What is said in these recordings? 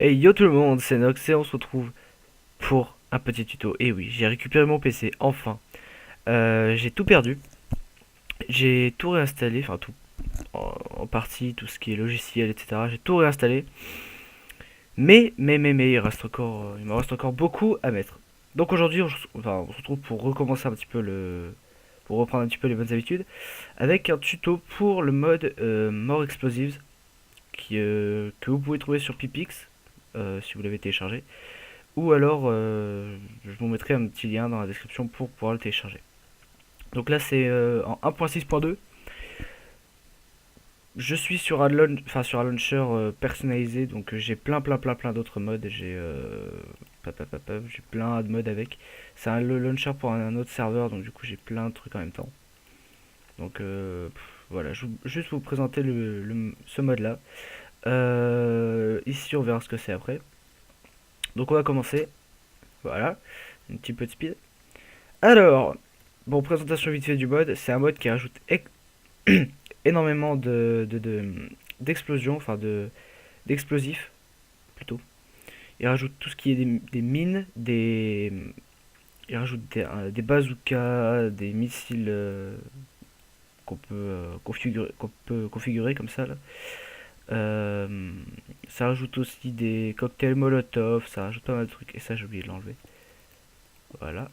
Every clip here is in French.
Hey yo tout le monde, c'est Nox et on se retrouve pour un petit tuto. Et oui, j'ai récupéré mon PC, enfin. J'ai tout perdu, j'ai tout réinstallé, enfin tout en partie, tout ce qui est logiciel, etc. J'ai tout réinstallé, mais il me reste encore beaucoup à mettre. Donc aujourd'hui, on se retrouve pour recommencer un petit peu pour reprendre un petit peu les bonnes habitudes, avec un tuto pour le mode More Explosives, que vous pouvez trouver sur Pipix, si vous l'avez téléchargé. Ou alors, je vous mettrai un petit lien dans la description pour pouvoir le télécharger. Donc là, c'est en 1.6.2. Je suis sur sur un launcher personnalisé, donc j'ai plein d'autres modes. J'ai plein de modes avec. C'est un le launcher pour un autre serveur, donc du coup j'ai plein de trucs en même temps. Donc voilà, juste vous présenter ce mode là. Ici on verra ce que c'est après. Donc on va commencer. Voilà, un petit peu de speed. Alors, bon, présentation vite fait du mode. C'est un mode qui rajoute énormément d'explosions, enfin d'explosifs plutôt. Il rajoute tout ce qui est des mines, il rajoute des bazookas, des missiles qu'on peut configurer comme ça là. Euh, Ça rajoute aussi des cocktails Molotov, ça rajoute pas mal de trucs. Et ça, j'ai oublié de l'enlever. Voilà.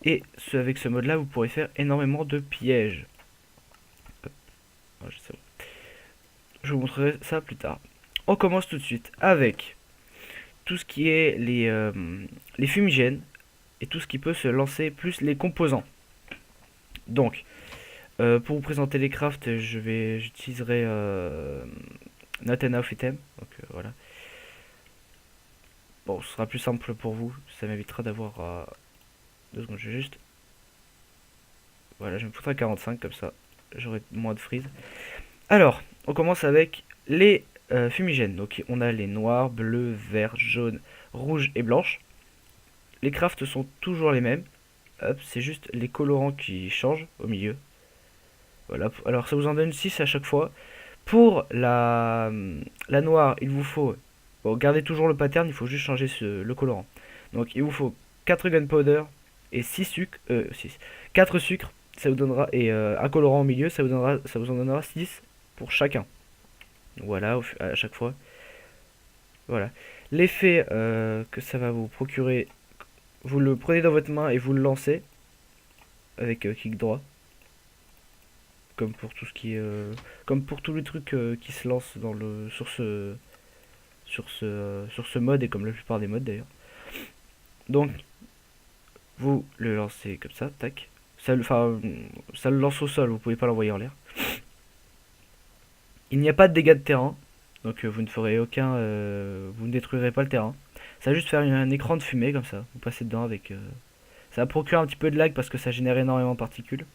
Et avec ce mode là, vous pourrez faire énormément de pièges. Je vous montrerai ça plus tard. On commence tout de suite avec tout ce qui est les fumigènes et tout ce qui peut se lancer, plus les composants. Donc, pour vous présenter les crafts, j'utiliserai Not Enough Item. Donc voilà. Bon, ce sera plus simple pour vous. Ça m'évitera d'avoir 2 secondes. Je vais juste. Voilà, je me foutrai à 45 comme ça. J'aurai moins de freeze. Alors, on commence avec les fumigènes. Donc, on a les noirs, bleus, verts, jaunes, rouges et blanches. Les crafts sont toujours les mêmes. Hop, c'est juste les colorants qui changent au milieu. Voilà, alors ça vous en donne 6 à chaque fois. Pour la noire, il vous faut. Bon, gardez toujours le pattern, il faut juste changer le colorant. Donc, il vous faut 4 gunpowder et 6 sucres. 4 sucres, ça vous donnera. Et un colorant au milieu, ça vous en donnera 6 pour chacun. Voilà, à chaque fois. Voilà. L'effet que ça va vous procurer, vous le prenez dans votre main et vous le lancez avec clic droit. Comme pour tout ce qui est, comme pour tous les trucs qui se lancent sur ce mode et comme la plupart des modes d'ailleurs. Donc vous le lancez comme ça, tac. Ça le lance au sol, vous pouvez pas l'envoyer en l'air. Il n'y a pas de dégâts de terrain, donc vous ne ferez vous ne détruirez pas le terrain. Ça va juste faire un écran de fumée comme ça. Vous passez dedans avec. Ça va procurer un petit peu de lag parce que ça génère énormément de particules.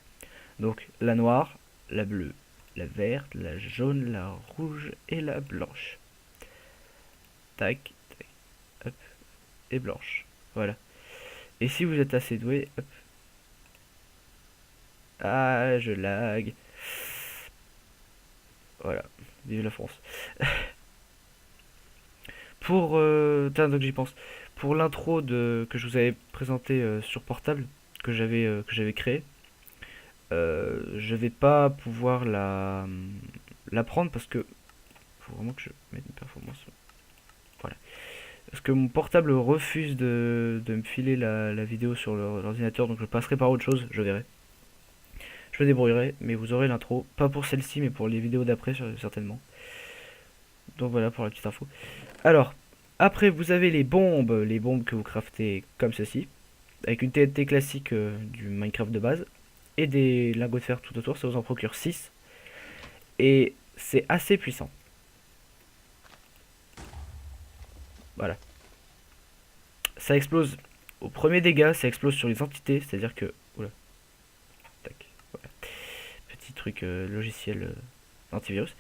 Donc la noire, la bleue, la verte, la jaune, la rouge et la blanche. Tac, tac, hop, et blanche. Voilà. Et si vous êtes assez doué, hop. Ah, je lag. Voilà. Vive la France. Donc j'y pense. Pour l'intro que je vous avais présenté sur portable, que j'avais créé, je vais pas pouvoir la prendre parce que faut vraiment que je mette une performance. Voilà. Parce que mon portable refuse de me filer la vidéo sur l'ordinateur, donc je passerai par autre chose, je verrai. Je me débrouillerai, mais vous aurez l'intro. Pas pour celle-ci, mais pour les vidéos d'après, certainement. Donc voilà pour la petite info. Alors, après, vous avez les bombes que vous craftez comme ceci, avec une TNT classique du Minecraft de base, et des lingots de fer tout autour, ça vous en procure 6. Et c'est assez puissant. Voilà. Ça explose au premier dégât, ça explose sur les entités, c'est-à-dire que... Oula, tac, voilà. Petit truc logiciel d'antivirus.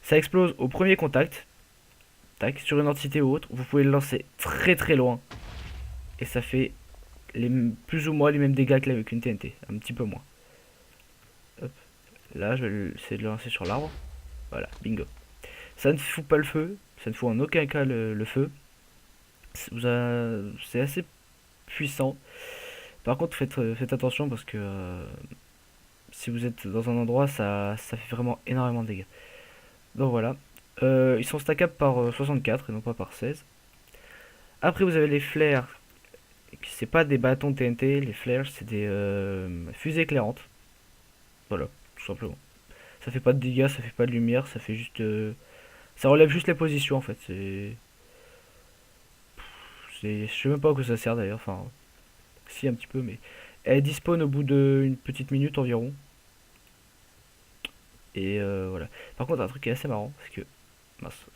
Ça explose au premier contact, tac, sur une entité ou autre. Vous pouvez le lancer très loin. Et ça fait plus ou moins les mêmes dégâts qu'avec une TNT, un petit peu moins. Hop. Là, je vais essayer de le lancer sur l'arbre. Voilà, bingo. Ça ne fout pas le feu, Ça ne fout en aucun cas le feu. C'est assez puissant. Par contre, faites attention parce que si vous êtes dans un endroit, ça fait vraiment énormément de dégâts. Donc voilà. Ils sont stackables par 64 et non pas par 16. Après, vous avez les flares. C'est pas des bâtons TNT, les flares, c'est des fusées éclairantes. Voilà, tout simplement. Ça fait pas de dégâts, ça fait pas de lumière, ça fait juste. Ça relève juste les positions en fait. Je sais même pas à quoi ça sert d'ailleurs. Enfin, si un petit peu, mais. Elle despawn au bout d'une petite minute environ. Et voilà. Par contre, un truc qui est assez marrant, c'est que. Mince.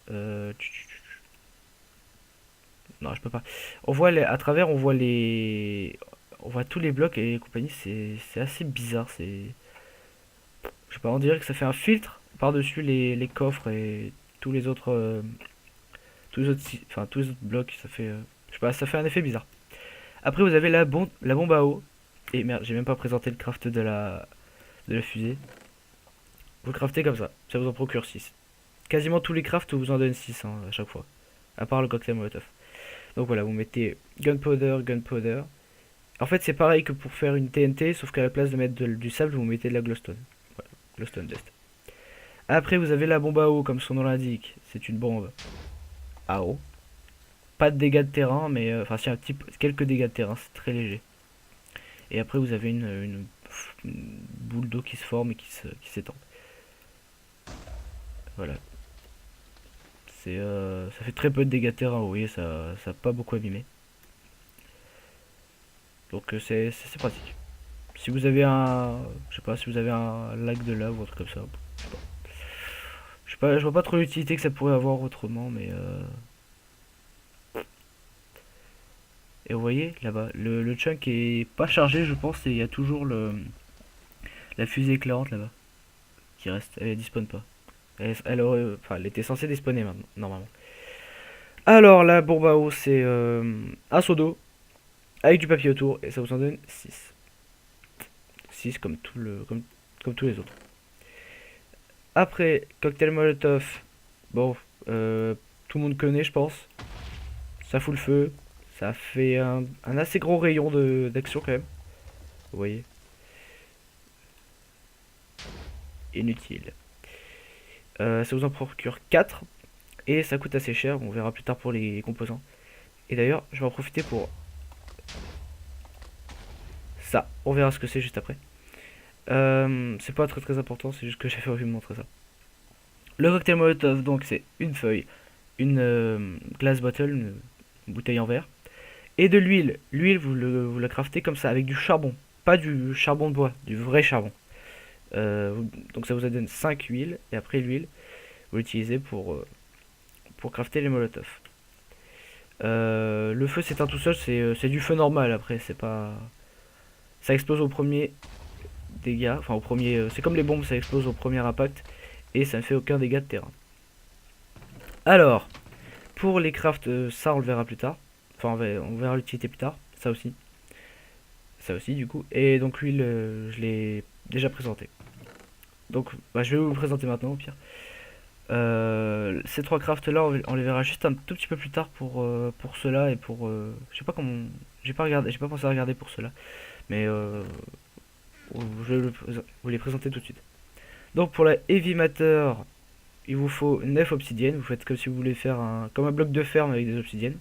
Non, je peux pas. À travers, on voit les. On voit tous les blocs et compagnie. C'est assez bizarre. Je sais pas, on dirait que ça fait un filtre par-dessus les coffres et tous les autres. Enfin, tous les autres blocs. Je sais pas, ça fait un effet bizarre. Après, vous avez la bombe à eau. Et merde, j'ai même pas présenté le craft de la fusée. Vous le craftez comme ça vous en procure 6. Quasiment tous les crafts vous en donnent 6 hein, à chaque fois. À part le cocktail molotov. Donc voilà, vous mettez gunpowder. En fait, c'est pareil que pour faire une TNT, sauf qu'à la place de mettre du sable, vous mettez de la glowstone. Voilà, glowstone dust. Après, vous avez la bombe à eau, comme son nom l'indique. C'est une bombe à eau. Pas de dégâts de terrain, mais enfin, si quelques dégâts de terrain, c'est très léger. Et après, vous avez une boule d'eau qui se forme et qui s'étend. Voilà. Ça fait très peu de dégâts de terrain, vous voyez, ça n'a pas beaucoup abîmé. Donc c'est pratique. Si vous avez je sais pas, si vous avez un lac de lave ou un truc comme ça, je vois pas trop l'utilité que ça pourrait avoir autrement, mais et vous voyez là-bas, le chunk est pas chargé, je pense, et il y a toujours la fusée éclairante là-bas qui reste, elle despawn pas. Enfin, elle était censée despawner maintenant, normalement. Alors la bombe à eau, c'est un seau d'eau avec du papier autour et ça vous en donne 6. 6 comme tous les autres. Après, cocktail molotov. Bon, tout le monde connaît, je pense. Ça fout le feu. Ça fait un assez gros rayon d'action quand même. Vous voyez. Inutile. Ça vous en procure 4. Et ça coûte assez cher. On verra plus tard pour les composants. Et d'ailleurs, je vais en profiter pour ça. On verra ce que c'est juste après. C'est pas très important, c'est juste que j'ai fait envie de montrer ça. Le cocktail molotov, donc c'est une feuille, une glass bottle, une bouteille en verre, et de l'huile. L'huile, vous la craftez comme ça, avec du charbon. Pas du charbon de bois, du vrai charbon. Donc ça vous donne 5 huiles, et après l'huile, vous l'utilisez pour crafter les molotovs. Le feu s'éteint tout seul, c'est du feu normal après, c'est pas. Ça explose au premier dégât, enfin au premier. C'est comme les bombes, ça explose au premier impact, et ça ne fait aucun dégât de terrain. Alors, pour les crafts, ça on le verra plus tard. Enfin, on verra l'utilité plus tard, ça aussi. Ça aussi, du coup. Et donc, l'huile, je l'ai déjà présenté. Donc, bah, je vais vous le présenter maintenant, au pire. Ces trois crafts là, on les verra juste un tout petit peu plus tard pour cela et pour. Je sais pas comment. J'ai pas pensé à regarder pour cela. Mais je vais vous les présenter tout de suite. Donc, pour la Heavy Matter, il vous faut 9 obsidiennes. Vous faites comme si vous voulez faire comme un bloc de ferme avec des obsidiennes.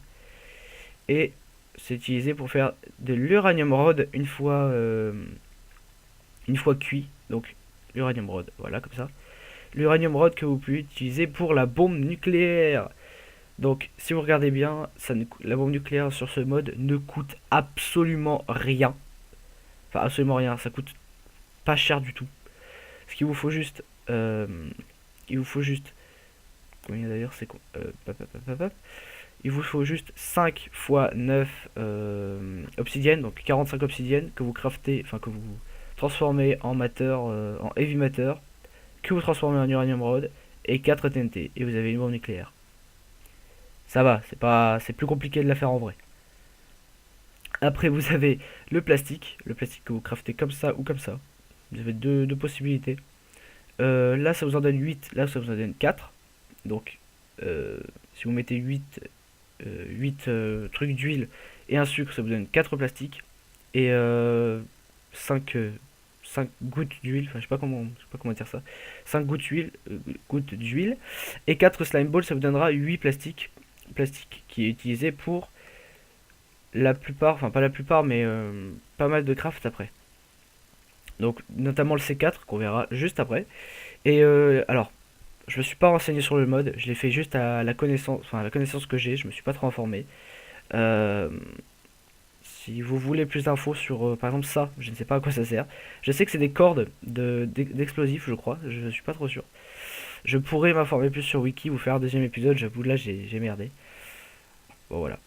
Et c'est utilisé pour faire de l'uranium rod une fois cuit. Donc l'uranium rod, voilà comme ça. L'uranium rod que vous pouvez utiliser pour la bombe nucléaire. Donc si vous regardez bien, la bombe nucléaire sur ce mode ne coûte absolument rien. Enfin absolument rien, ça coûte pas cher du tout. Ce qu'il vous faut juste... il vous faut juste... Combien d'ailleurs c'est quoi Il vous faut juste 5 fois 9 obsidiennes, donc 45 obsidiennes que vous craftez, enfin que vous transformez en matter, en heavy matter, que vous transformez en uranium rod et 4 TNT et vous avez une bombe nucléaire. Ça va, c'est plus compliqué de la faire en vrai. Après vous avez le plastique que vous craftez comme ça ou comme ça. Vous avez deux possibilités. Là ça vous en donne 8, là ça vous en donne 4. Donc Si vous mettez 8 trucs d'huile et un sucre, ça vous donne 4 plastiques. Et 5 gouttes d'huile, enfin je sais pas comment dire ça. 5 gouttes d'huile et 4 slime balls, ça vous donnera 8 plastiques. Plastique qui est utilisé pour la plupart, enfin pas la plupart, mais pas mal de craft après. Donc notamment le C4 qu'on verra juste après. Et alors, je me suis pas renseigné sur le mode, je l'ai fait juste à la connaissance, enfin à la connaissance que j'ai, je me suis pas trop informé. Euh, Si vous voulez plus d'infos sur, par exemple ça, je ne sais pas à quoi ça sert. Je sais que c'est des cordes d'explosifs, je crois. Je suis pas trop sûr. Je pourrais m'informer plus sur Wiki, vous faire un deuxième épisode. J'avoue, là j'ai merdé. Bon voilà.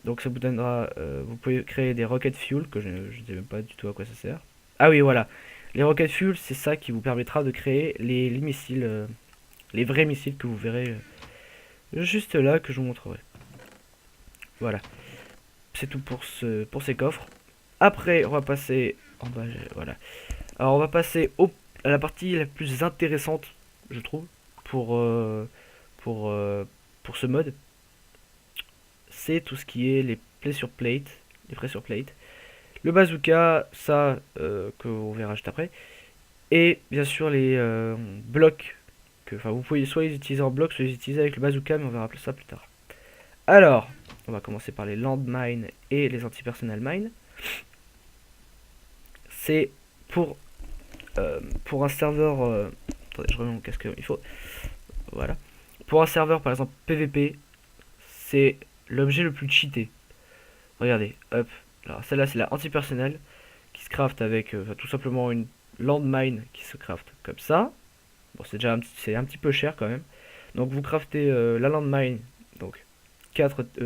Donc ça vous donnera, vous pouvez créer des rocket fuel que je ne sais même pas du tout à quoi ça sert. Ah oui, voilà. Les rocket fuel, c'est ça qui vous permettra de créer les missiles, les vrais missiles que vous verrez juste là que je vous montrerai. Voilà. C'est tout pour ces coffres. Après, on va passer en bas, voilà. Alors, on va passer à la partie la plus intéressante, je trouve, pour, euh, pour, euh, pour ce mode. C'est tout ce qui est les pressure plate, les pressure plate. Le bazooka, ça, que on verra juste après. Et bien sûr, les blocs. Enfin, vous pouvez soit les utiliser en bloc, soit les utiliser avec le bazooka, mais on verra ça plus tard. Alors, on va commencer par les landmines et les antipersonnel mines. C'est pour, pour un serveur. Attendez, je remets mon casque, il faut. Voilà. Pour un serveur, par exemple PVP, c'est l'objet le plus cheaté. Regardez, hop. Alors, celle-là, c'est la antipersonnel qui se craft avec tout simplement une landmine qui se craft comme ça. Bon, c'est un petit peu cher quand même. Donc, vous craftez la landmine, donc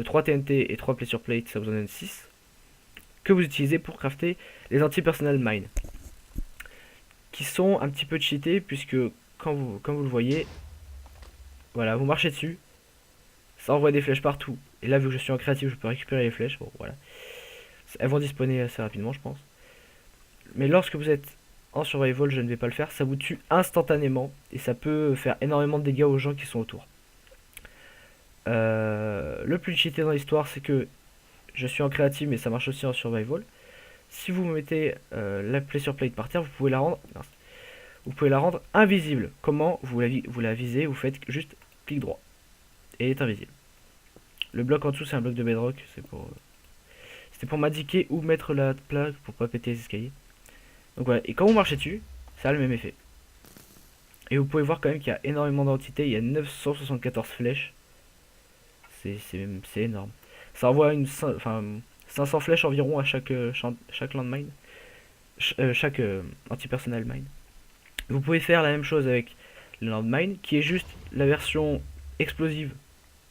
3 TNT et 3 pressure plate, ça vous en donne 6. Que vous utilisez pour crafter les anti-personnel mine, qui sont un petit peu cheatés puisque comme vous le voyez, voilà, vous marchez dessus, ça envoie des flèches partout. Et là, vu que je suis en créatif, je peux récupérer les flèches. Bon, voilà, elles vont disponible assez rapidement, je pense. Mais lorsque vous êtes en survival, je ne vais pas le faire, ça vous tue instantanément et ça peut faire énormément de dégâts aux gens qui sont autour. Le plus cheaté dans l'histoire, c'est que je suis en créatif, mais ça marche aussi en survival. Si vous mettez la pressure plate par terre, vous pouvez la rendre invisible. Comment vous la visez? Vous faites juste clic droit et elle est invisible. Le bloc en dessous, c'est un bloc de bedrock. C'était pour m'indiquer où mettre la plaque pour pas péter les escaliers. Donc voilà. Et quand vous marchez dessus, ça a le même effet. Et vous pouvez voir quand même qu'il y a énormément d'entités. Il y a 974 flèches. C'est énorme. Ça envoie enfin, 500 flèches environ à chaque landmine. Chaque anti-personnel mine. Vous pouvez faire la même chose avec le landmine, qui est juste la version explosive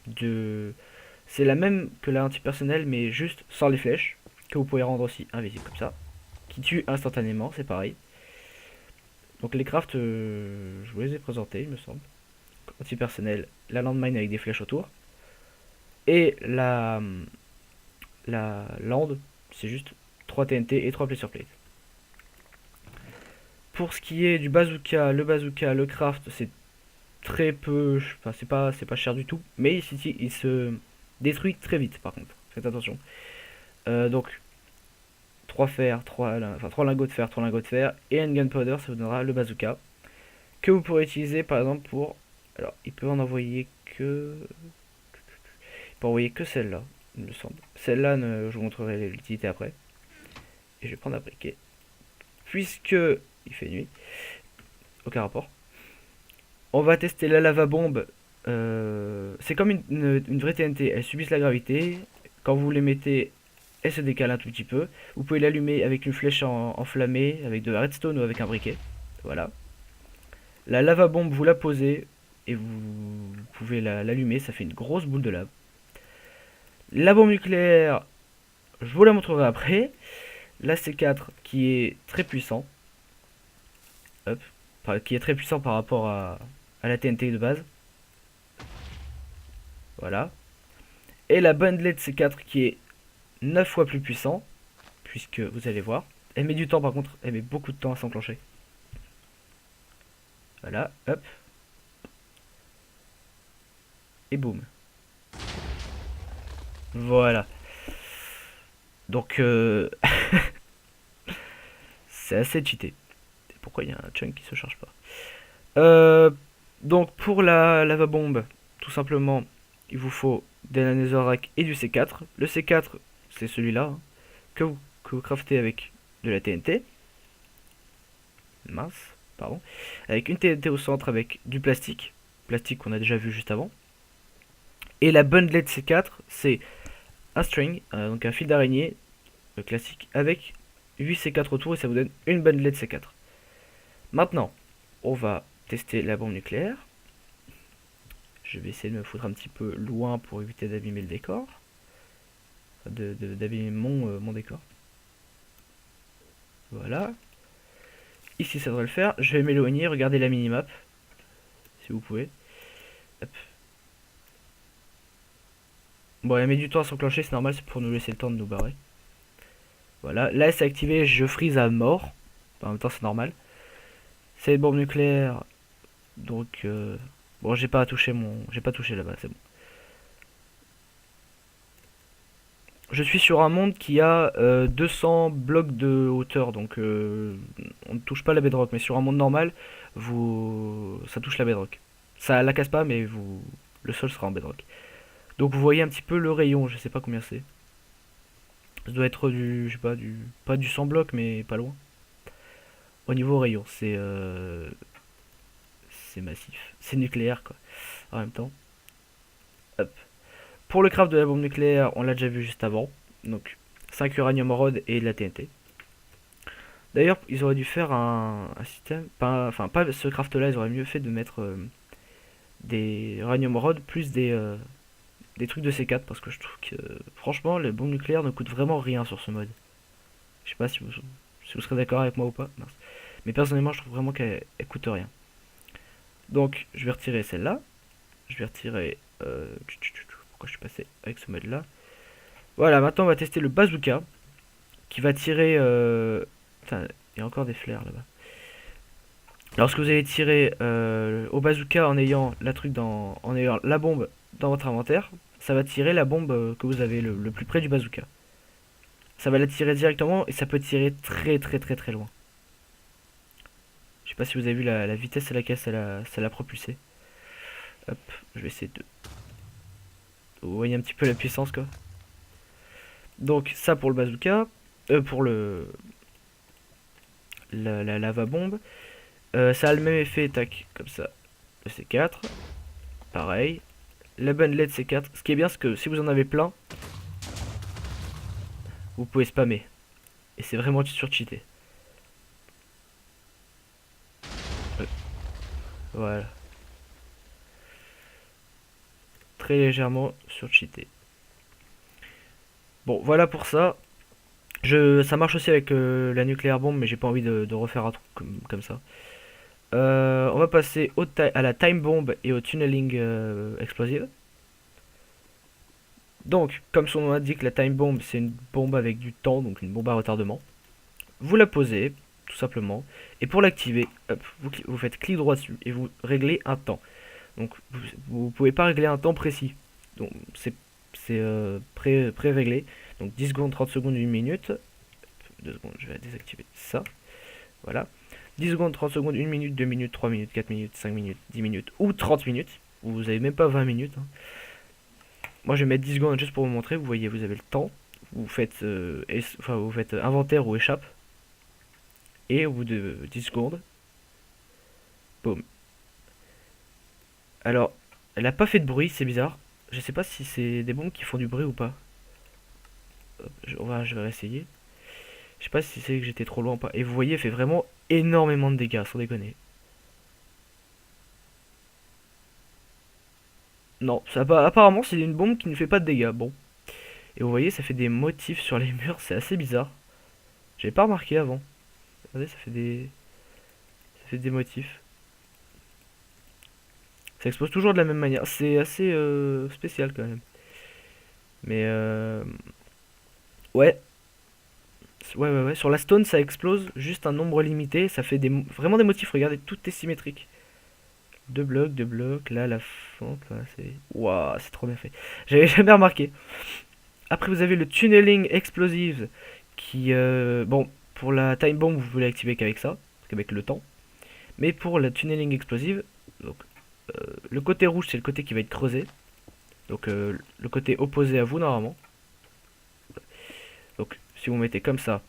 de. C'est la même que la anti-personnel, mais juste sans les flèches, que vous pouvez rendre aussi invisible comme ça, qui tue instantanément, c'est pareil. Donc les crafts, je vous les ai présentés, il me semble. Anti-personnel, la landmine avec des flèches autour, et la land, c'est juste 3 TNT et 3 pressure plate. Pour ce qui est du bazooka, le craft, c'est très peu, enfin, c'est pas cher du tout, mais il se détruit très vite par contre. Faites attention. Donc 3 fer, 3 lingots de fer, 3 lingots de fer et un gunpowder, ça vous donnera le bazooka que vous pourrez utiliser par exemple pour. Alors, il peut en envoyer que. Il peut envoyer que celle-là, il me semble. Celle-là, je vous montrerai l'utilité après. Et je vais prendre un briquet. Puisque il fait nuit, aucun rapport. On va tester la lava bombe. C'est comme une vraie TNT. Elles subissent la gravité. Quand vous les mettez, elles se décalent un tout petit peu. Vous pouvez l'allumer avec une flèche enflammée, avec de la redstone ou avec un briquet. Voilà. La lava bombe, vous la posez et vous pouvez l'allumer. Ça fait une grosse boule de lave. La bombe nucléaire, je vous la montrerai après. La C4 qui est très puissant. Hop. Qui est très puissant par rapport à la TNT de base. Voilà. Et la bundlet C4 qui est 9 fois plus puissant. Puisque vous allez voir. Elle met du temps par contre. Elle met beaucoup de temps à s'enclencher. Voilà. Hop. Et boum. Voilà. Donc, c'est assez cheaté. Pourquoi il y a un chunk qui se charge pas? Euh, donc, pour la lava bombe, tout simplement, il vous faut de la netherrack et du C4. Le C4, c'est celui-là, hein, que vous craftez avec de la TNT. Mince, pardon. Avec une TNT au centre avec du plastique. Plastique qu'on a déjà vu juste avant. Et la bundlette C4, c'est un string, donc un fil d'araignée classique, avec 8 C4 autour et ça vous donne une bundlette C4. Maintenant, on va tester la bombe nucléaire. Je vais essayer de me foutre un petit peu loin pour éviter d'abîmer le décor. D'abîmer mon décor. Voilà. Ici, ça devrait le faire. Je vais m'éloigner. Regardez la minimap. Si vous pouvez. Hop. Bon, elle met du temps à s'enclencher. C'est normal. C'est pour nous laisser le temps de nous barrer. Voilà. Là, c'est activé. Je freeze à mort. En même temps, c'est normal. C'est une bombe nucléaire. Donc, bon, j'ai pas touché là-bas. C'est bon. Je suis sur un monde qui a 200 blocs de hauteur, donc on ne touche pas la bedrock. Mais sur un monde normal, ça touche la bedrock. Ça la casse pas, mais le sol sera en bedrock. Donc vous voyez un petit peu le rayon, je sais pas combien c'est. Ça doit être je sais pas, pas du 100 blocs, mais pas loin. Au niveau rayon, c'est massif, c'est nucléaire quoi. En même temps, hop. Pour le craft de la bombe nucléaire, on l'a déjà vu juste avant. Donc 5 uranium rod et de la TNT. D'ailleurs, ils auraient dû faire un système. Pas ce craft là, ils auraient mieux fait de mettre des uranium rod plus des trucs de C4 parce que je trouve que franchement, les bombes nucléaires ne coûtent vraiment rien sur ce mode. Je sais pas si vous serez d'accord avec moi ou pas. Mince. Mais personnellement, je trouve vraiment qu'elle coûte rien. Donc, je vais retirer celle-là. Je vais retirer. Pourquoi je suis passé avec ce mode là? Voilà, maintenant on va tester le bazooka qui va tirer. Putain, il y a encore des flares là-bas. Lorsque vous allez tirer au bazooka en ayant en ayant la bombe dans votre inventaire, ça va tirer la bombe que vous avez le plus près du bazooka. Ça va la tirer directement et ça peut tirer très très très très loin. Je sais pas si vous avez vu la vitesse à laquelle ça l'a propulsé. Hop, je vais essayer de. Vous voyez un petit peu la puissance quoi. Donc ça pour le bazooka, pour la lava bombe. Ça a le même effet, tac, comme ça. Le C4, pareil. La bonne LED C4. Ce qui est bien, c'est que si vous en avez plein, vous pouvez spammer. Et c'est vraiment sur-cheaté. Voilà. Très légèrement sur-cheaté. Bon, voilà pour ça. Ça marche aussi avec la nucléaire bombe, mais j'ai pas envie de refaire un truc comme ça. On va passer à la time bomb et au tunneling explosive. Donc, comme son nom indique, la time bomb c'est une bombe avec du temps, donc une bombe à retardement. Vous la posez, tout simplement, et pour l'activer, vous faites clic droit dessus et vous réglez un temps. Donc, vous pouvez pas régler un temps précis. Donc, c'est pré-réglé. Donc, 10 secondes, 30 secondes, 1 minute. 2 secondes, je vais désactiver ça. Voilà. 10 secondes, 30 secondes, 1 minute, 2 minutes, 3 minutes, 4 minutes, 5 minutes, 10 minutes ou 30 minutes. Vous avez même pas 20 minutes. Hein. Moi je vais mettre 10 secondes juste pour vous montrer. Vous voyez, vous avez le temps. Vous faites inventaire ou échappe. Et au bout de 10 secondes, boum. Alors, elle a pas fait de bruit, c'est bizarre. Je sais pas si c'est des bombes qui font du bruit ou pas. Je vais réessayer. Je sais pas si c'est que j'étais trop loin ou pas. Et vous voyez, elle fait vraiment énormément de dégâts, sans déconner. Non, apparemment c'est une bombe qui ne fait pas de dégâts. Bon. Et vous voyez, ça fait des motifs sur les murs, c'est assez bizarre. J'avais pas remarqué avant. Regardez, ça fait des motifs. Ça explose toujours de la même manière. C'est assez spécial quand même. Mais ouais. Ouais. Sur la stone, ça explose juste un nombre limité. Ça fait vraiment des motifs. Regardez, tout est symétrique. Deux blocs. Là, la fente, là, c'est. Waouh, c'est trop bien fait. J'avais jamais remarqué. Après vous avez le tunneling explosive qui bon, pour la time bomb vous pouvez l'activer qu'avec ça, qu'avec le temps. Mais pour la tunneling explosive, donc le côté rouge c'est le côté qui va être creusé. Donc le côté opposé à vous normalement. Donc si vous mettez comme ça,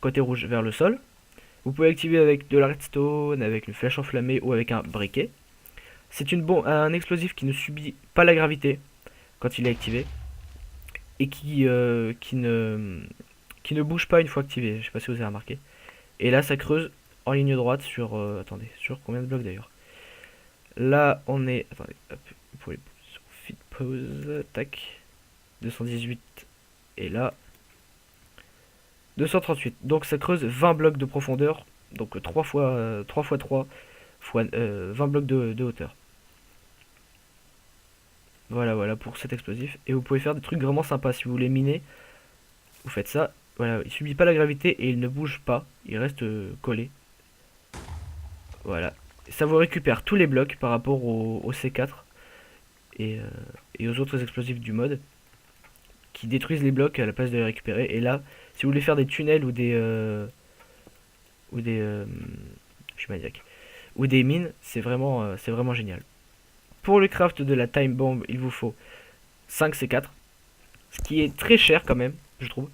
côté rouge vers le sol, vous pouvez activer avec de la redstone, avec une flèche enflammée ou avec un briquet. C'est un explosif qui ne subit pas la gravité quand il est activé et qui ne bouge pas une fois activé. Je sais pas si vous avez remarqué. Et là, ça creuse en ligne droite sur. Attendez, sur combien de blocs d'ailleurs? Là, on est. Attendez, hop, vous pouvez sur fit pause, tac. 218 et là 238. Donc ça creuse 20 blocs de profondeur. Donc 3 fois 3 fois 3 fois 20 blocs de hauteur. Voilà, voilà pour cet explosif. Et vous pouvez faire des trucs vraiment sympas. Si vous voulez miner, vous faites ça. Voilà, il subit pas la gravité et il ne bouge pas. Il reste collé. Voilà. Ça vous récupère tous les blocs par rapport au C4 et, euh, et aux autres explosifs du mode qui détruisent les blocs à la place de les récupérer. Et là, si vous voulez faire des tunnels ou des je suis maniaque, ou des mines, c'est vraiment génial. Pour le craft de la time bomb, il vous faut 5 C4, ce qui est très cher quand même, je trouve.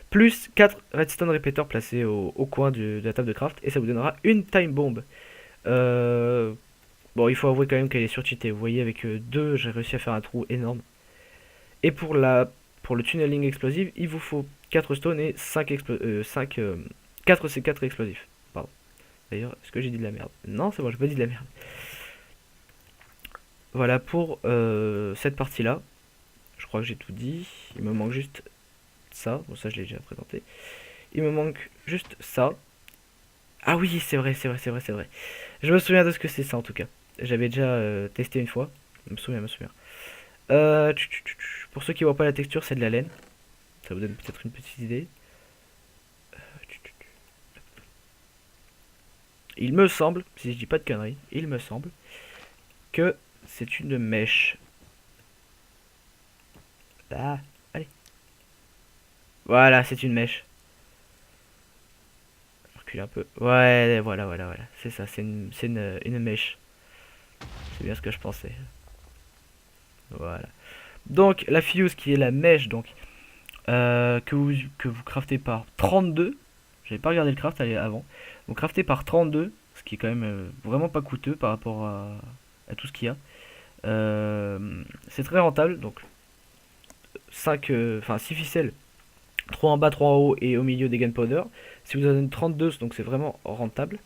Plus 4 redstone repeaters placés au coin de la table de craft, et ça vous donnera une time bomb. Euh, bon, il faut avouer quand même qu'elle est surcheatée. Vous voyez, avec 2, j'ai réussi à faire un trou énorme. Et pour le tunneling explosif, il vous faut 4 stones et 4 C4 explosifs. Pardon. D'ailleurs, est-ce que j'ai dit de la merde? Non, c'est bon, j'ai pas dit de la merde. Voilà pour cette partie-là. Je crois que j'ai tout dit. Il me manque juste ça. Bon, ça, je l'ai déjà présenté. Il me manque juste ça. Ah oui, c'est vrai, c'est vrai, c'est vrai, c'est vrai. Je me souviens de ce que c'est ça en tout cas. J'avais déjà testé une fois. Je me souviens, je me souviens. Pour ceux qui voient pas la texture, c'est de la laine. Ça vous donne peut-être une petite idée. Il me semble, si je dis pas de conneries, il me semble que c'est une mèche. Ah, allez. Voilà, c'est une mèche. Je recule un peu. Ouais, voilà, voilà, voilà. C'est ça, c'est une mèche. C'est bien ce que je pensais. Voilà. Donc, la fuse qui est la mèche, donc, que vous craftez par 32. J'avais pas regardé le craft avant. Vous craftez par 32, ce qui est quand même vraiment pas coûteux par rapport à tout ce qu'il y a. C'est très rentable, donc 5, enfin 6 ficelles, 3 en bas, 3 en haut et au milieu des gunpowder. Si vous en avez 32, donc c'est vraiment rentable.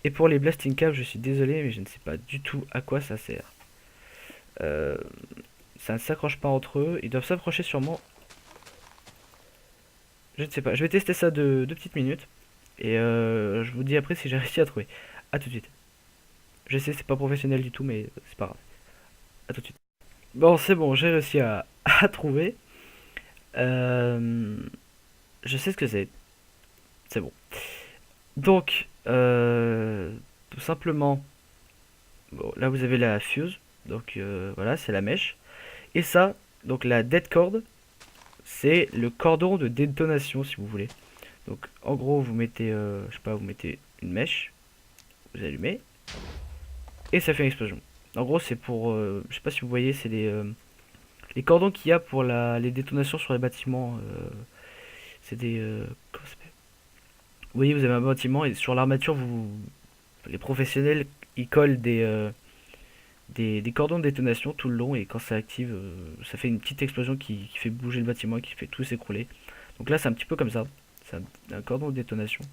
Et pour les blasting caps, je suis désolé, mais je ne sais pas du tout à quoi ça sert. Euh, Ça ne s'accroche pas entre eux, ils doivent s'approcher sûrement. Je ne sais pas, je vais tester ça deux petites minutes. Et je vous dis après si j'ai réussi à trouver. A tout de suite. Je sais, c'est pas professionnel du tout, mais c'est pas grave. A tout de suite. Bon, c'est bon, j'ai réussi à trouver. Euh, je sais ce que c'est. C'est bon. Donc, tout simplement, bon, là vous avez la fuse. Donc voilà, c'est la mèche. Et ça, donc la dead cord, c'est le cordon de détonation si vous voulez. Donc en gros, vous mettez, je sais pas, vous mettez une mèche, vous allumez, et ça fait une explosion. En gros, c'est pour, je sais pas si vous voyez, c'est les cordons qu'il y a pour les détonations sur les bâtiments. C'est des, comment ça s'appelle? Vous voyez, vous avez un bâtiment et sur l'armature, les professionnels, ils collent des cordons de détonation tout le long et quand ça active, ça fait une petite explosion qui fait bouger le bâtiment et qui fait tout s'écrouler. Donc là, c'est un petit peu comme ça. C'est un cordon de détonation.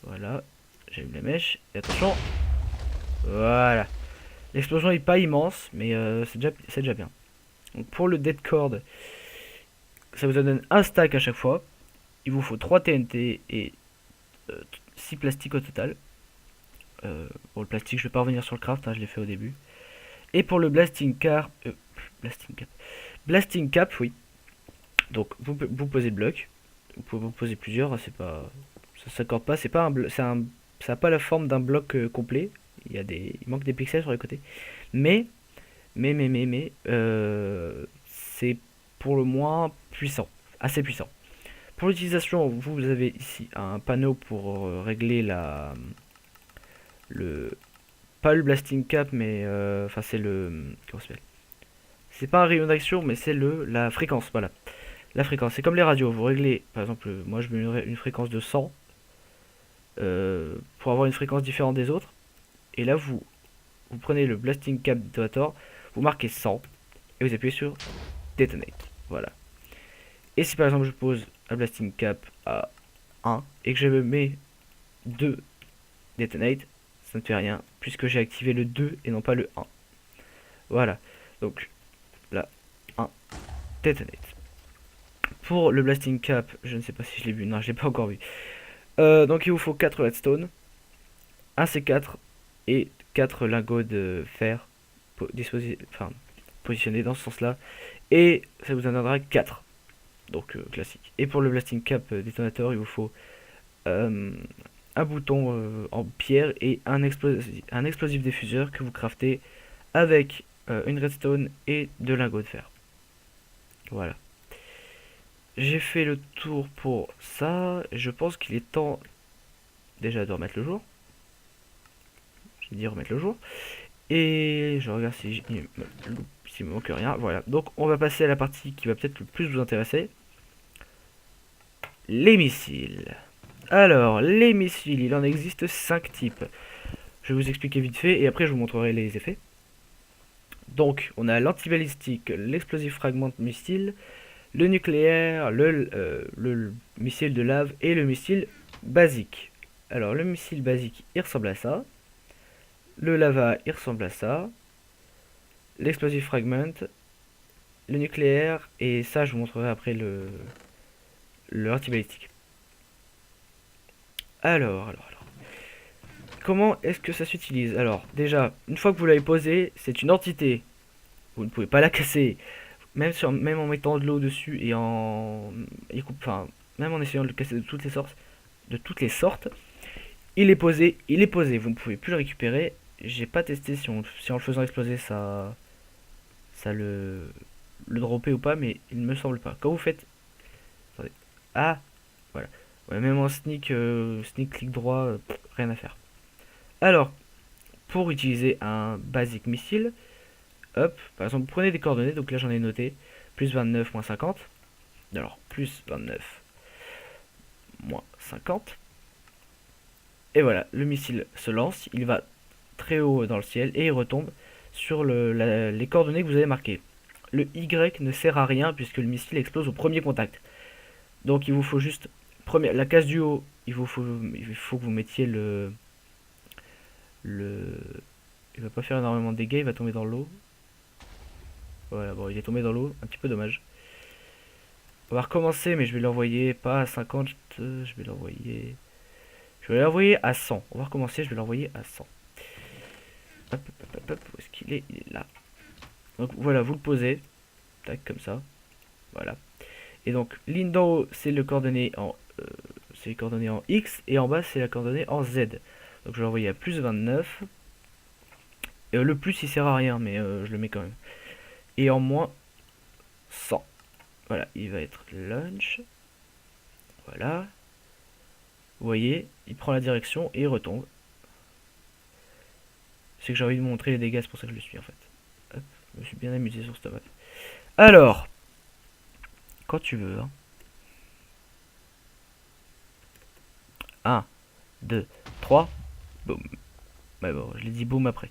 Voilà, j'allume la mèche et attention. Voilà. L'explosion est pas immense, mais c'est déjà bien. Donc pour le dead cord, ça vous donne un stack à chaque fois. Il vous faut 3 TNT et 6 plastiques au total. Pour le plastique, je vais pas revenir sur le craft, hein, je l'ai fait au début. Et pour le blasting cap, oui. Donc vous posez le bloc. Vous pouvez vous poser plusieurs, hein, c'est pas, ça s'accorde pas. C'est pas ça a pas la forme d'un bloc complet. Il manque des pixels sur les côtés. Mais c'est pour le moins puissant, assez puissant. Pour l'utilisation, vous avez ici un panneau pour régler le, pas le blasting cap, mais enfin c'est le, comment ça s'appelle? C'est pas un rayon d'action, mais c'est la fréquence, voilà. La fréquence, c'est comme les radios, vous réglez, par exemple, moi je mets une fréquence de 100 pour avoir une fréquence différente des autres. Et là, vous prenez le blasting cap détonator, vous marquez 100 et vous appuyez sur detonate. Voilà. Et si par exemple je pose un blasting cap à 1 et que je me mets 2 detonate, ça ne fait rien puisque j'ai activé le 2 et non pas le 1. Voilà. Donc là, 1 detonate. Pour le blasting cap, je ne sais pas si je l'ai vu, non, je l'ai pas encore vu. Donc il vous faut 4 redstone, un C4 et 4 lingots de fer positionnés dans ce sens-là. Et ça vous en donnera 4. Donc classique. Et pour le blasting cap détonateur, il vous faut un bouton en pierre et un explosif diffuseur que vous craftez avec une redstone et 2 lingots de fer. Voilà. J'ai fait le tour pour ça. Je pense qu'il est temps déjà de remettre le jour. J'ai dit remettre le jour. Et je regarde si s'il me manque rien. Voilà. Donc on va passer à la partie qui va peut-être le plus vous intéresser. Les missiles. Alors, les missiles, il en existe 5 types. Je vais vous expliquer vite fait et après je vous montrerai les effets. Donc, on a l'antibalistique, l'explosive fragment missile, le nucléaire, le missile de lave et le missile basique. Alors, le missile basique, il ressemble à ça. Le lava, il ressemble à ça. L'explosive fragment, le nucléaire, et ça, je vous montrerai après le antibalistique. Alors. Comment est-ce que ça s'utilise? Alors, déjà, une fois que vous l'avez posé, c'est une entité. Vous ne pouvez pas la casser. Même en mettant de l'eau dessus et enfin, même en essayant de le casser de toutes les sortes, il est posé, il est posé. Vous ne pouvez plus le récupérer. J'ai pas testé si en le faisant exploser ça le dropper ou pas, mais il ne me semble pas. Quand vous faites, attendez, ah, voilà, ouais, même en sneak clic droit, rien à faire. Alors, pour utiliser un basic missile, hop, par exemple, vous prenez des coordonnées, donc là j'en ai noté, plus 29, moins 50. Alors, plus 29, moins 50. Et voilà, le missile se lance, il va très haut dans le ciel et il retombe sur les coordonnées que vous avez marquées. Le Y ne sert à rien puisque le missile explose au premier contact. Donc il vous faut juste, la case du haut, il faut que vous mettiez il va pas faire énormément de dégâts, il va tomber dans l'eau. Voilà, bon, il est tombé dans l'eau, un petit peu dommage. On va recommencer, mais je vais l'envoyer pas à 50, je vais l'envoyer... Je vais l'envoyer à 100. On va recommencer, je vais l'envoyer à 100. Hop, où est-ce qu'il est? Il est là. Donc voilà, vous le posez. Tac, comme ça. Voilà. Et donc, ligne d'en haut, c'est le coordonné c'est les coordonnées en X, et en bas, c'est la coordonnée en Z. Donc je vais l'envoyer à plus 29. Et le plus, il sert à rien, mais je le mets quand même. Et en moins 100. Voilà, il va être launch. Voilà. Vous voyez, il prend la direction et il retombe. C'est que j'ai envie de montrer les dégâts, c'est pour ça que je le suis en fait. Hop, je me suis bien amusé sur cette map. Alors, quand tu veux. Hein. 1, 2, 3, boum. Ouais, bon, je l'ai dit boum après.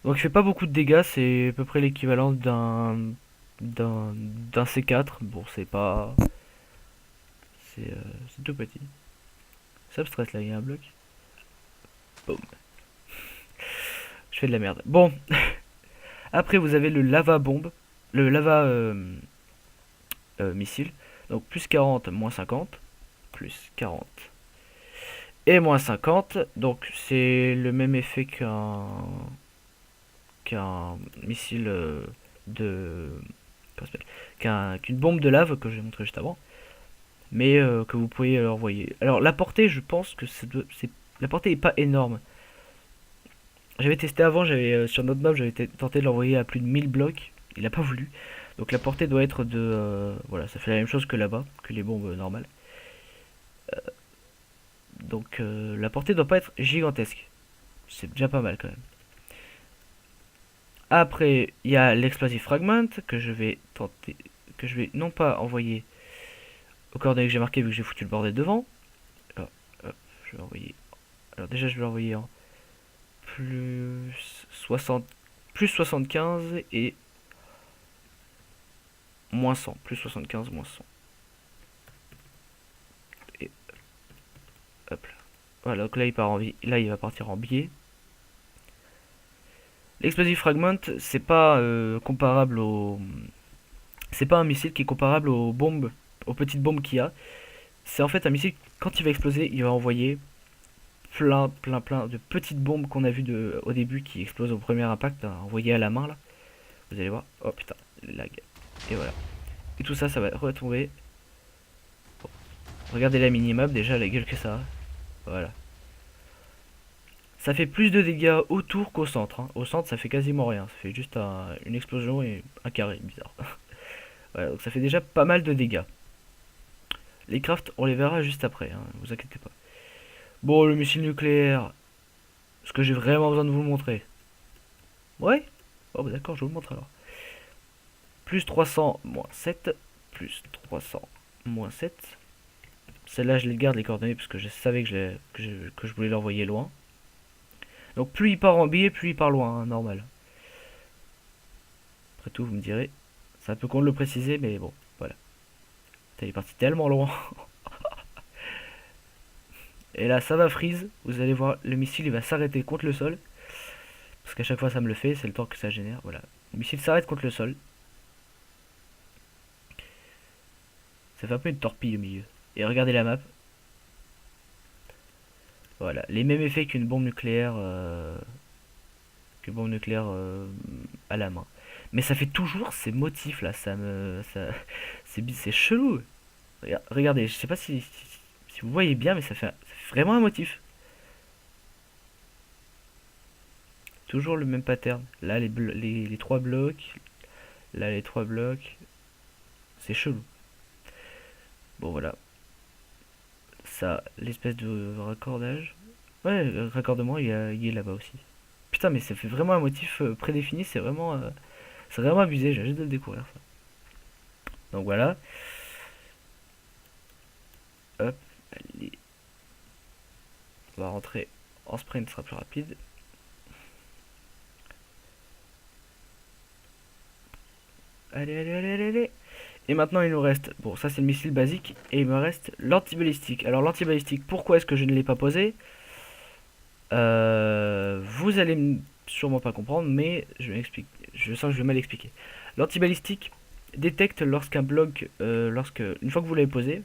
Donc il fait pas beaucoup de dégâts, c'est à peu près l'équivalent d'un C4. Bon, c'est pas... C'est tout petit. Substrate là, il y a un bloc. Boum. Je fais de la merde. Bon. Après, vous avez le lava bombe. Le lava missile. Donc plus 40, moins 50. Plus 40. Et moins 50. Donc c'est le même effet qu'un missile de... qu'une bombe de lave que j'ai montré juste avant. Mais que vous pouvez envoyer. Alors la portée, je pense que la portée est pas énorme. J'avais testé avant, sur notre map, j'avais tenté de l'envoyer à plus de 1000 blocs. Il a pas voulu. Donc la portée doit être de... voilà, ça fait la même chose que là-bas, que les bombes normales. Donc la portée doit pas être gigantesque. C'est déjà pas mal quand même. Après, il y a l'explosive fragment que je vais tenter, que je vais non pas envoyer aux coordonnées que j'ai marquées vu que j'ai foutu le bordel devant. Alors, hop, je vais envoyer. Alors déjà, je vais l'envoyer en plus 60, plus 75 et moins 100, plus 75, moins 100. Et hop là. Voilà, donc là il part en là il va partir en biais. L'explosive fragment, c'est pas comparable au, c'est pas un missile qui est comparable aux bombes, aux petites bombes qu'il y a. C'est en fait un missile, quand il va exploser, il va envoyer plein de petites bombes qu'on a vu au début qui explosent au premier impact, hein, envoyées à la main là. Vous allez voir. Oh putain, lag. Et voilà. Et tout ça, ça va retomber. Bon. Regardez la minimap déjà, la gueule que ça a. Voilà. Ça fait plus de dégâts autour qu'au centre, hein. Au centre, ça fait quasiment rien. Ça fait juste une explosion et un carré bizarre. Voilà, donc ça fait déjà pas mal de dégâts. Les crafts, on les verra juste après, hein, vous inquiétez pas. Bon, le missile nucléaire, est-ce que j'ai vraiment besoin de vous le montrer? Ouais. Oh bah d'accord, je vous le montre alors. Plus 300, moins 7. Plus 300, moins 7. Celle-là, je les garde les coordonnées parce que je savais que je voulais l'envoyer loin. Donc plus il part en biais, plus il part loin, hein, normal. Après tout, vous me direz. C'est un peu con de le préciser, mais bon, voilà. Il est parti tellement loin. Et là, ça va freeze. Vous allez voir, le missile, il va s'arrêter contre le sol. Parce qu'à chaque fois, ça me le fait. C'est le temps que ça génère. Voilà. Le missile s'arrête contre le sol. Ça fait un peu une torpille au milieu. Et regardez la map. Voilà. Les mêmes effets qu'une bombe nucléaire. À la main. Mais ça fait toujours ces motifs là. C'est chelou. Regardez, je sais pas si vous voyez bien, mais ça fait vraiment un motif. Toujours le même pattern. Là, les trois blocs. Là, les trois blocs. C'est chelou. Bon, voilà. Ça, l'espèce de raccordage. Ouais, le raccordement, il est là-bas aussi. Putain, mais ça fait vraiment un motif prédéfini. C'est vraiment abusé. J'ai juste de le découvrir, ça. Donc voilà. Hop. Allez. On va rentrer en sprint, ce sera plus rapide. Allez. Et maintenant il nous reste, bon ça c'est le missile basique, et il me reste l'antibalistique. Alors l'antibalistique, pourquoi est-ce que je ne l'ai pas posé? Vous allez sûrement pas comprendre, mais je sens que je vais mal expliquer. L'antibalistique détecte lorsqu'un bloc, une fois que vous l'avez posé,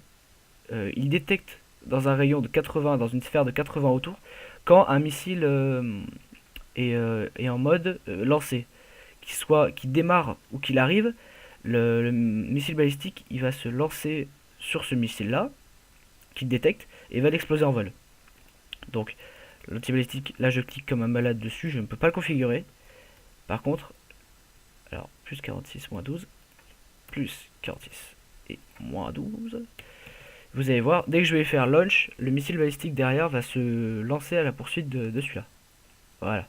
il détecte dans un rayon de 80, dans une sphère de 80 autour, quand un missile est en mode lancé, qui démarre ou qu'il arrive, le missile balistique il va se lancer sur ce missile là qu'il détecte et va l'exploser en vol. Donc l'antibalistique, là je clique comme un malade dessus, je ne peux pas le configurer. Par contre, alors plus 46, moins 12, plus 46 et moins 12. Vous allez voir, dès que je vais faire launch, le missile balistique derrière va se lancer à la poursuite de celui-là. Voilà.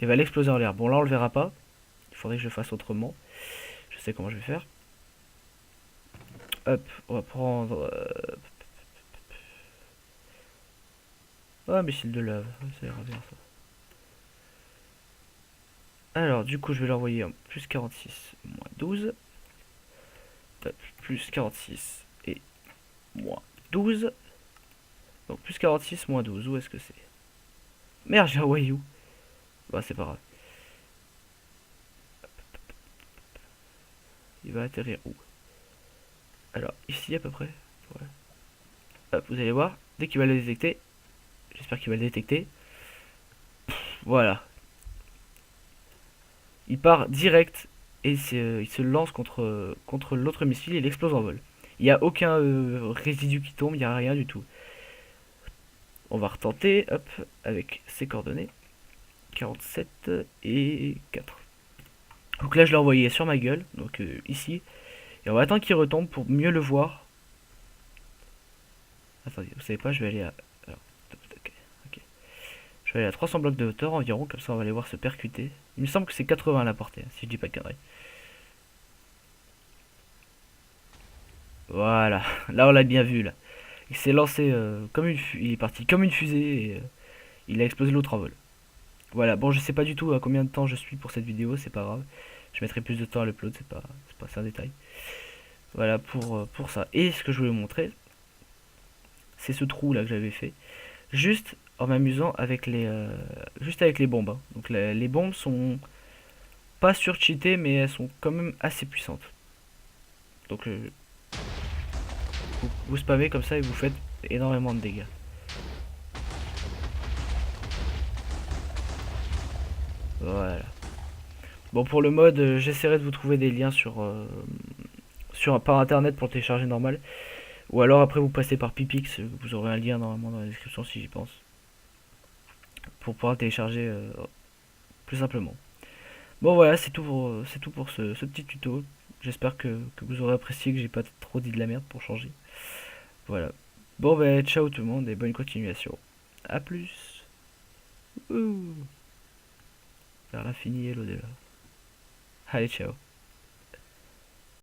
Il va l'exploser en l'air. Bon là on le verra pas. Il faudrait que je fasse autrement. Je sais comment je vais faire. Hop, on va prendre... Ah, missile de lave. Ça ira bien ça. Alors du coup je vais l'envoyer en plus 46, moins 12. Hop, plus 46 et moins 12. Donc plus 46, moins 12. Où est-ce que c'est? Merde, j'ai envoyé où? Bah c'est pas grave. Il va atterrir où? Alors ici à peu près. Ouais. Hop, vous allez voir, dès qu'il va le détecter, j'espère qu'il va le détecter. Voilà. Il part direct et il se lance contre l'autre missile et il explose en vol. Il n'y a aucun résidu qui tombe, il n'y a rien du tout. On va retenter, hop, avec ses coordonnées. 47 et 4. Donc là je l'ai envoyé sur ma gueule, donc ici. Et on va attendre qu'il retombe pour mieux le voir. Attendez, vous savez pas, je vais aller à... Alors, ok, ok. Je vais aller à 300 blocs de hauteur environ, comme ça on va les voir se percuter. Il me semble que c'est 80 à la portée, si je dis pas de conneries. Voilà, là on l'a bien vu là. Il s'est lancé comme une il est parti comme une fusée et il a explosé l'autre en vol. Voilà, bon je sais pas du tout à combien de temps je suis pour cette vidéo, c'est pas grave. Je mettrai plus de temps à l'upload, c'est un détail. Voilà pour ça. Et ce que je voulais vous montrer, c'est ce trou là que j'avais fait. Juste en m'amusant avec juste avec les bombes, hein. Donc les bombes sont pas surcheatées mais elles sont quand même assez puissantes. Donc vous spammez comme ça et vous faites énormément de dégâts. Voilà. Bon pour le mode, j'essaierai de vous trouver des liens par internet pour télécharger normal. Ou alors après vous passez par Pipix, vous aurez un lien normalement dans la description si j'y pense. Pour pouvoir le télécharger plus simplement. Bon voilà, c'est tout pour ce petit tuto. J'espère que vous aurez apprécié, que j'ai pas trop dit de la merde pour changer. Voilà. Bon bah ciao tout le monde et bonne continuation. A plus. Ouh. Vers l'infini et l'au-delà. Allez ciao.